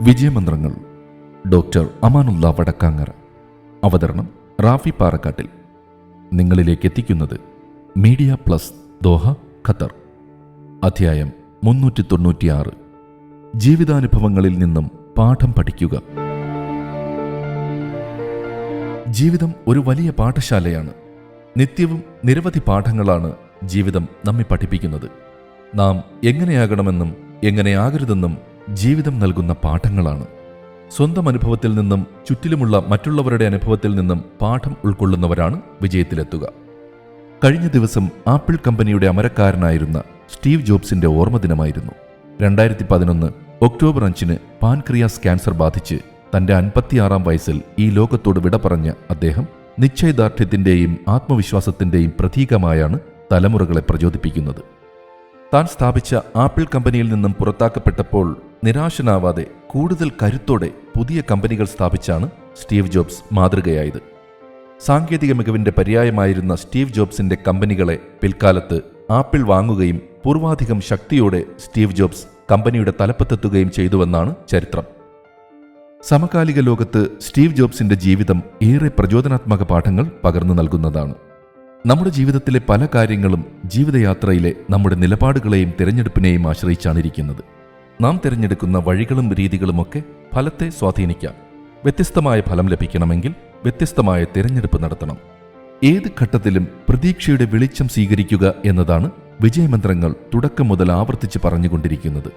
വിജയമന്ത്രങ്ങൾ. Doctor Amanullah Vadakkangara. അവതരണം റാഫി പാറക്കാട്ടിൽ. നിങ്ങളിലേക്ക് എത്തിക്കുന്നത് മീഡിയ പ്ലസ് ദോഹ, ഖത്തർ. അധ്യായം 396. ജീവിതാനുഭവങ്ങളിൽ നിന്നും പാഠം പഠിക്കുക. ജീവിതം ഒരു വലിയ പാഠശാലയാണ്. നിത്യവും നിരവധി പാഠങ്ങളാണ് ജീവിതം നമ്മെ പഠിപ്പിക്കുന്നത്. നാം എങ്ങനെയാകണമെന്നും എങ്ങനെയാകരുതെന്നും ജീവിതം നൽകുന്ന പാഠങ്ങളാണ്. സ്വന്തം അനുഭവത്തിൽ നിന്നും ചുറ്റിലുമുള്ള മറ്റുള്ളവരുടെ അനുഭവത്തിൽ നിന്നും പാഠം ഉൾക്കൊള്ളുന്നവരാണ് വിജയത്തിലെത്തുക. കഴിഞ്ഞ ദിവസം ആപ്പിൾ കമ്പനിയുടെ അമരക്കാരനായിരുന്ന സ്റ്റീവ് ജോബ്സിന്റെ ഓർമ്മദിനമായിരുന്നു. 2011 ഒക്ടോബർ 5 പാൻക്രിയാസ് ക്യാൻസർ ബാധിച്ച് തന്റെ 56-ാം വയസ്സിൽ ഈ ലോകത്തോട് വിട പറഞ്ഞ അദ്ദേഹം നിശ്ചയദാർഢ്യത്തിന്റെയും ആത്മവിശ്വാസത്തിന്റെയും പ്രതീകമായാണ് തലമുറകളെ പ്രചോദിപ്പിക്കുന്നത്. താൻ സ്ഥാപിച്ച ആപ്പിൾ കമ്പനിയിൽ നിന്നും പുറത്താക്കപ്പെട്ടപ്പോൾ നിരാശനാവാതെ കൂടുതൽ കരുത്തോടെ പുതിയ കമ്പനികൾ സ്ഥാപിച്ചാണ് സ്റ്റീവ് ജോബ്സ് മാതൃകയായത്. സാങ്കേതിക മികവിന്റെ പര്യായമായിരുന്ന സ്റ്റീവ് ജോബ്സിന്റെ കമ്പനികളെ പിൽക്കാലത്ത് ആപ്പിൾ വാങ്ങുകയും പൂർവാധികം ശക്തിയോടെ സ്റ്റീവ് ജോബ്സ് കമ്പനിയുടെ തലപ്പത്തെത്തുകയും ചെയ്തുവെന്നാണ് ചരിത്രം. സമകാലിക ലോകത്ത് സ്റ്റീവ് ജോബ്സിന്റെ ജീവിതം ഏറെ പ്രചോദനാത്മക പാഠങ്ങൾ പകർന്നു നൽകുന്നതാണ്. നമ്മുടെ ജീവിതത്തിലെ പല കാര്യങ്ങളും ജീവിതയാത്രയിലെ നമ്മുടെ നിലപാടുകളെയും തിരഞ്ഞെടുപ്പിനെയും ആശ്രയിച്ചാണ് ഇരിക്കുന്നത്. നാം തിരഞ്ഞെടുക്കുന്ന വഴികളും രീതികളുമൊക്കെ ഫലത്തെ സ്വാധീനിക്കാം. വ്യത്യസ്തമായ ഫലം ലഭിക്കണമെങ്കിൽ വ്യത്യസ്തമായ തിരഞ്ഞെടുപ്പ് നടത്തണം. ഏത് ഘട്ടത്തിലും പ്രതീക്ഷയുടെ വെളിച്ചം സ്വീകരിക്കുക എന്നതാണ് വിജയമന്ത്രങ്ങൾ തുടക്കം മുതൽ ആവർത്തിച്ച് പറഞ്ഞുകൊണ്ടിരിക്കുന്നത്.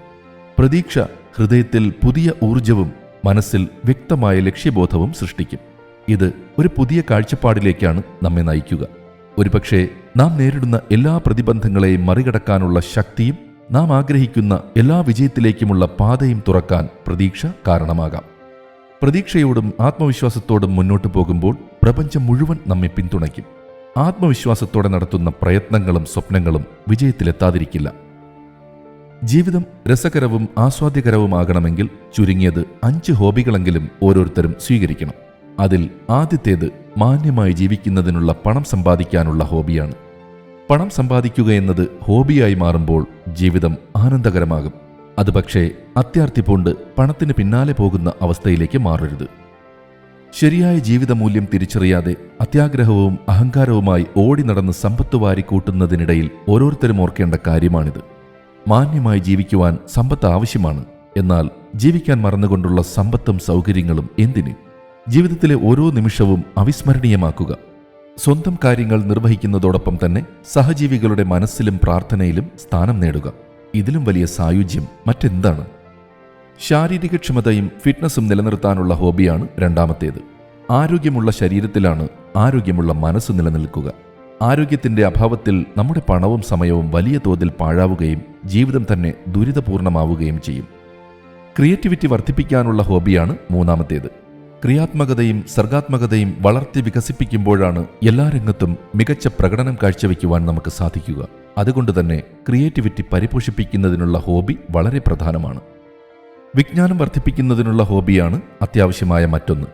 പ്രതീക്ഷ ഹൃദയത്തിൽ പുതിയ ഊർജവും മനസ്സിൽ വ്യക്തമായ ലക്ഷ്യബോധവും സൃഷ്ടിക്കും. ഇത് ഒരു പുതിയ കാഴ്ചപ്പാടിലേക്കാണ് നമ്മെ നയിക്കുക. ഒരുപക്ഷെ നാം നേരിടുന്ന എല്ലാ പ്രതിബന്ധങ്ങളെയും മറികടക്കാനുള്ള ശക്തിയും നാം ആഗ്രഹിക്കുന്ന എല്ലാ വിജയത്തിലേക്കുമുള്ള പാതയും തുറക്കാൻ പ്രതീക്ഷ കാരണമാകാം. പ്രതീക്ഷയോടും ആത്മവിശ്വാസത്തോടും മുന്നോട്ടു പോകുമ്പോൾ പ്രപഞ്ചം മുഴുവൻ നമ്മെ പിന്തുണയ്ക്കും. ആത്മവിശ്വാസത്തോടെ നടത്തുന്ന പ്രയത്നങ്ങളും സ്വപ്നങ്ങളും വിജയത്തിലെത്താതിരിക്കില്ല. ജീവിതം രസകരവും ആസ്വാദ്യകരവുമാകണമെങ്കിൽ ചുരുങ്ങിയത് 5 ഹോബികളെങ്കിലും ഓരോരുത്തരും സ്വീകരിക്കണം. അതിൽ ആദ്യത്തേത് മാന്യമായി ജീവിക്കുന്നതിനുള്ള പണം സമ്പാദിക്കാനുള്ള ഹോബിയാണ്. പണം സമ്പാദിക്കുക എന്നത് ഹോബിയായി മാറുമ്പോൾ ജീവിതം ആനന്ദകരമാകും. അത് പക്ഷേ അത്യാർത്തി പൂണ്ട് പണത്തിന് പിന്നാലെ പോകുന്ന അവസ്ഥയിലേക്ക് മാറരുത്. ശരിയായ ജീവിതമൂല്യം തിരിച്ചറിയാതെ അത്യാഗ്രഹവും അഹങ്കാരവുമായി ഓടി നടന്ന് സമ്പത്ത് വാരിക്കൂട്ടുന്നതിനിടയിൽ ഓരോരുത്തരും ഓർക്കേണ്ട കാര്യമാണിത്. മാന്യമായി ജീവിക്കുവാൻ സമ്പത്ത് ആവശ്യമാണ്. എന്നാൽ ജീവിക്കാൻ മറന്നുകൊണ്ടുള്ള സമ്പത്തും സൗകര്യങ്ങളും എന്തിന്? ജീവിതത്തിലെ ഓരോ നിമിഷവും അവിസ്മരണീയമാക്കുക. സ്വന്തം കാര്യങ്ങൾ നിർവഹിക്കുന്നതോടൊപ്പം തന്നെ സഹജീവികളുടെ മനസ്സിലും പ്രാർത്ഥനയിലും സ്ഥാനം നേടുക. ഇതിലും വലിയ സായുജ്യം മറ്റെന്താണ്? ശാരീരികക്ഷമതയും ഫിറ്റ്നസും നിലനിർത്താനുള്ള ഹോബിയാണ് രണ്ടാമത്തേത്. ആരോഗ്യമുള്ള ശരീരത്തിലാണ് ആരോഗ്യമുള്ള മനസ്സ് നിലനിൽക്കുക. ആരോഗ്യത്തിന്റെ അഭാവത്തിൽ നമ്മുടെ പണവും സമയവും വലിയ തോതിൽ പാഴാവുകയും ജീവിതം തന്നെ ദുരിതപൂർണമാവുകയും ചെയ്യും. ക്രിയേറ്റിവിറ്റി വർദ്ധിപ്പിക്കാനുള്ള ഹോബിയാണ് മൂന്നാമത്തേത്. ക്രിയാത്മകതയും സർഗാത്മകതയും വളർത്തി വികസിപ്പിക്കുമ്പോഴാണ് എല്ലാ രംഗത്തും മികച്ച പ്രകടനം കാഴ്ചവെക്കുവാൻ നമുക്ക് സാധിക്കുക. അതുകൊണ്ട് തന്നെ ക്രിയേറ്റിവിറ്റി പരിപോഷിപ്പിക്കുന്നതിനുള്ള ഹോബി വളരെ പ്രധാനമാണ്. വിജ്ഞാനം വർദ്ധിപ്പിക്കുന്നതിനുള്ള ഹോബിയാണ് അത്യാവശ്യമായ മറ്റൊന്ന്.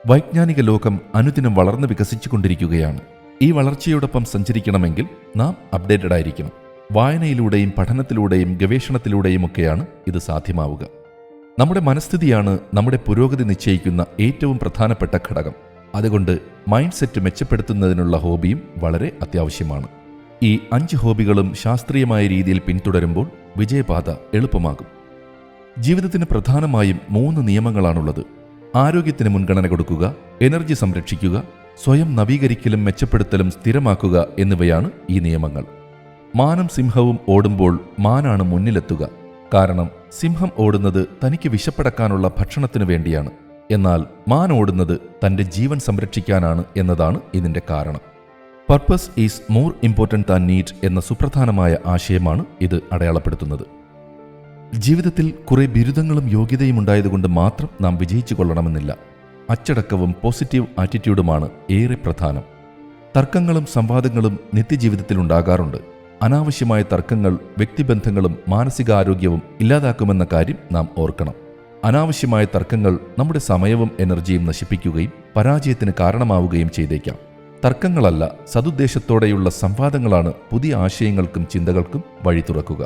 വൈജ്ഞാനിക ലോകം അനുദിനം വളർന്നു വികസിച്ചുകൊണ്ടിരിക്കുകയാണ്. ഈ വളർച്ചയോടൊപ്പം സഞ്ചരിക്കണമെങ്കിൽ നാം അപ്ഡേറ്റഡ് ആയിരിക്കണം. വായനയിലൂടെയും പഠനത്തിലൂടെയും ഗവേഷണത്തിലൂടെയുമൊക്കെയാണ് ഇത് സാധ്യമാവുക. നമ്മുടെ മനസ്ഥിതിയാണ് നമ്മുടെ പുരോഗതി നിശ്ചയിക്കുന്ന ഏറ്റവും പ്രധാനപ്പെട്ട ഘടകം. അതുകൊണ്ട് മൈൻഡ് സെറ്റ് മെച്ചപ്പെടുത്തുന്നതിനുള്ള ഹോബിയും വളരെ അത്യാവശ്യമാണ്. ഈ 5 ഹോബികളും ശാസ്ത്രീയമായ രീതിയിൽ പിന്തുടരുമ്പോൾ വിജയപാത എളുപ്പമാകും. ജീവിതത്തിന് പ്രധാനമായും 3 നിയമങ്ങളാണുള്ളത്. ആരോഗ്യത്തിന് മുൻഗണന കൊടുക്കുക, എനർജി സംരക്ഷിക്കുക, സ്വയം നവീകരിക്കലും മെച്ചപ്പെടുത്തലും സ്ഥിരമാക്കുക എന്നിവയാണ് ഈ നിയമങ്ങൾ. മാനും സിംഹവും ഓടുമ്പോൾ മാനാണ് മുന്നിലെത്തുക. കാരണം സിംഹം ഓടുന്നത് തനിക്ക് വിശപ്പടക്കാനുള്ള ഭക്ഷണത്തിനു വേണ്ടിയാണ്. എന്നാൽ മാൻ ഓടുന്നത് തന്റെ ജീവൻ സംരക്ഷിക്കാനാണ് എന്നതാണ് ഇതിന്റെ കാരണം. Purpose is more important than need എന്ന സുപ്രധാനമായ ആശയമാണ് ഇത് അടയാളപ്പെടുത്തുന്നത്. ജീവിതത്തിൽ കുറെ ബിരുദങ്ങളും യോഗ്യതയും ഉണ്ടായതുകൊണ്ട് മാത്രം നാം വിജയിച്ചു കൊള്ളണമെന്നില്ല. അച്ചടക്കവും പോസിറ്റീവ് ആറ്റിറ്റ്യൂഡുമാണ് ഏറെ പ്രധാനം. തർക്കങ്ങളും സംവാദങ്ങളും നിത്യജീവിതത്തിൽ ഉണ്ടാകാറുണ്ട്. അനാവശ്യമായ തർക്കങ്ങൾ വ്യക്തിബന്ധങ്ങളും മാനസികാരോഗ്യവും ഇല്ലാതാക്കുമെന്ന കാര്യം നാം ഓർക്കണം. അനാവശ്യമായ തർക്കങ്ങൾ നമ്മുടെ സമയവും എനർജിയും നശിപ്പിക്കുകയും പരാജയത്തിന് കാരണമാവുകയും ചെയ്തേക്കാം. തർക്കങ്ങളല്ല, സതുദ്ദേശത്തോടെയുള്ള സംവാദങ്ങളാണ് പുതിയ ആശയങ്ങൾക്കും ചിന്തകൾക്കും വഴി തുറക്കുക.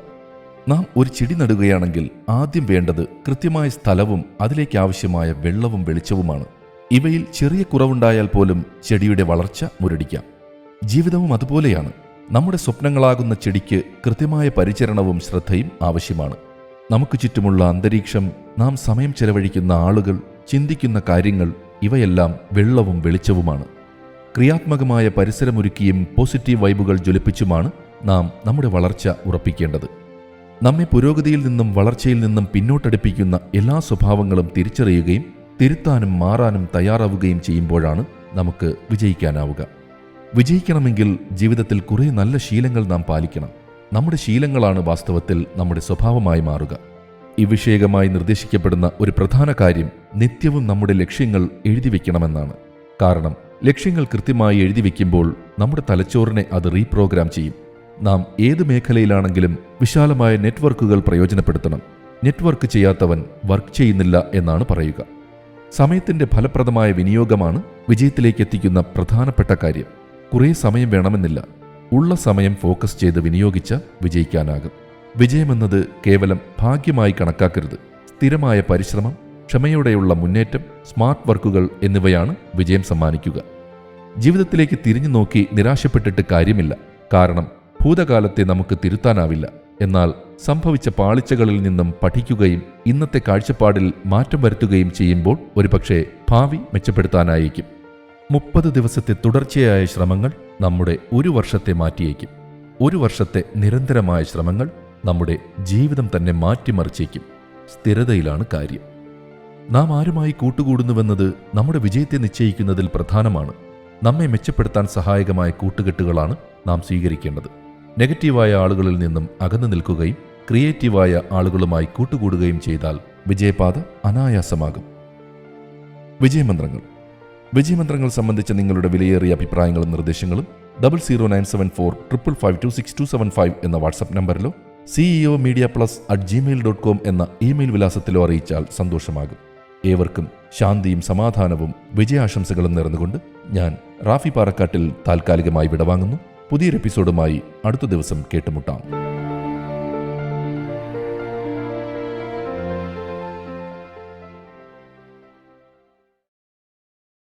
നാം ഒരു ചെടി നടുകയാണെങ്കിൽ ആദ്യം വേണ്ടത് കൃത്യമായ സ്ഥലവും അതിലേക്ക് ആവശ്യമായ വെള്ളവും വെളിച്ചവുമാണ്. ഇവയിൽ ചെറിയ കുറവുണ്ടായാൽ പോലും ചെടിയുടെ വളർച്ച മുരടിക്കാം. ജീവിതവും അതുപോലെയാണ്. നമ്മുടെ സ്വപ്നങ്ങളാകുന്ന ചെടിക്ക് കൃത്യമായ പരിചരണവും ശ്രദ്ധയും ആവശ്യമാണ്. നമുക്ക് ചുറ്റുമുള്ള അന്തരീക്ഷം, നാം സമയം ചെലവഴിക്കുന്ന ആളുകൾ, ചിന്തിക്കുന്ന കാര്യങ്ങൾ, ഇവയെല്ലാം വെള്ളവും വെളിച്ചവുമാണ്. ക്രിയാത്മകമായ പരിസരമൊരുക്കിയും പോസിറ്റീവ് വൈബുകൾ ജ്വലിപ്പിച്ചുമാണ് നാം നമ്മുടെ വളർച്ച ഉറപ്പിക്കേണ്ടത്. നമ്മെ പുരോഗതിയിൽ നിന്നും വളർച്ചയിൽ നിന്നും പിന്നോട്ടടുപ്പിക്കുന്ന എല്ലാ സ്വഭാവങ്ങളും തിരിച്ചറിയുകയും തിരുത്താനും മാറാനും തയ്യാറാവുകയും ചെയ്യുമ്പോഴാണ് നമുക്ക് വിജയിക്കാനാവുക. വിജയിക്കണമെങ്കിൽ ജീവിതത്തിൽ കുറേ നല്ല ശീലങ്ങൾ നാം പാലിക്കണം. നമ്മുടെ ശീലങ്ങളാണ് വാസ്തവത്തിൽ നമ്മുടെ സ്വഭാവമായി മാറുക. ഈ വിഷയകമായി നിർദ്ദേശിക്കപ്പെടുന്ന ഒരു പ്രധാന കാര്യം നിത്യവും നമ്മുടെ ലക്ഷ്യങ്ങൾ എഴുതി വയ്ക്കണമെന്നാണ്. കാരണം ലക്ഷ്യങ്ങൾ കൃത്യമായി എഴുതി വയ്ക്കുമ്പോൾ നമ്മുടെ തലച്ചോറിനെ അത് റീപ്രോഗ്രാം ചെയ്യും. നാം ഏത് മേഖലയിലാണെങ്കിലും വിശാലമായ നെറ്റ്വർക്കുകൾ പ്രയോജനപ്പെടുത്തണം. നെറ്റ്വർക്ക് ചെയ്യാത്തവൻ വർക്ക് ചെയ്യുന്നില്ല എന്നാണ് പറയുക. സമയത്തിന്റെ ഫലപ്രദമായ വിനിയോഗമാണ് വിജയത്തിലേക്ക് എത്തിക്കുന്ന പ്രധാനപ്പെട്ട കാര്യം. കുറേ സമയം വേണമെന്നില്ല. ഉള്ള സമയം ഫോക്കസ് ചെയ്ത് വിനിയോഗിച്ച് വിജയിക്കാനാകും. വിജയമെന്നത് കേവലം ഭാഗ്യമായി കണക്കാക്കരുത്. സ്ഥിരമായ പരിശ്രമം, ക്ഷമയോടെയുള്ള മുന്നേറ്റം, സ്മാർട്ട് വർക്കുകൾ എന്നിവയാണ് വിജയം സമ്മാനിക്കുക. ജീവിതത്തിലേക്ക് തിരിഞ്ഞു നോക്കി നിരാശപ്പെട്ടിട്ട് കാര്യമില്ല. കാരണം ഭൂതകാലത്തെ നമുക്ക് തിരുത്താനാവില്ല. എന്നാൽ സംഭവിച്ച പാളിച്ചകളിൽ നിന്നും പഠിക്കുകയും ഇന്നത്തെ കാഴ്ചപ്പാടിൽ മാറ്റം വരുത്തുകയും ചെയ്യുമ്പോൾ ഒരുപക്ഷെ ഭാവി മെച്ചപ്പെടുത്താനായേക്കും. 30 ദിവസത്തെ തുടർച്ചയായ ശ്രമങ്ങൾ നമ്മുടെ ഒരു വർഷത്തെ മാറ്റിയേക്കും. ഒരു വർഷത്തെ നിരന്തരമായ ശ്രമങ്ങൾ നമ്മുടെ ജീവിതം തന്നെ മാറ്റിമറിച്ചേക്കും. സ്ഥിരതയിലാണ് കാര്യം. നാം ആരുമായി കൂട്ടുകൂടുന്നുവെന്നത് നമ്മുടെ വിജയത്തെ നിശ്ചയിക്കുന്നതിൽ പ്രധാനമാണ്. നമ്മെ മെച്ചപ്പെടുത്താൻ സഹായകമായ കൂട്ടുകെട്ടുകളാണ് നാം സ്വീകരിക്കേണ്ടത്. നെഗറ്റീവായ ആളുകളിൽ നിന്നും അകന്നു നിൽക്കുകയും ക്രിയേറ്റീവായ ആളുകളുമായി കൂട്ടുകൂടുകയും ചെയ്താൽ വിജയപാത അനായാസമാകും. വിജയമന്ത്രങ്ങൾ സംബന്ധിച്ച നിങ്ങളുടെ വിലയേറിയ അഭിപ്രായങ്ങളും നിർദ്ദേശങ്ങളും 00974552625 എന്ന വാട്സ്ആപ്പ് നമ്പറിലോ ceomedia+@gmail.com എന്ന ഇമെയിൽ വിലാസത്തിലോ അറിയിച്ചാൽ സന്തോഷമാകും. ഏവർക്കും ശാന്തിയും സമാധാനവും വിജയാശംസകളും നേർന്നുകൊണ്ട് ഞാൻ റാഫി പാറക്കാട്ടിൽ താൽക്കാലികമായി വിടവാങ്ങുന്നു. പുതിയൊരു എപ്പിസോഡുമായി അടുത്ത ദിവസം കേട്ടുമുട്ടാം.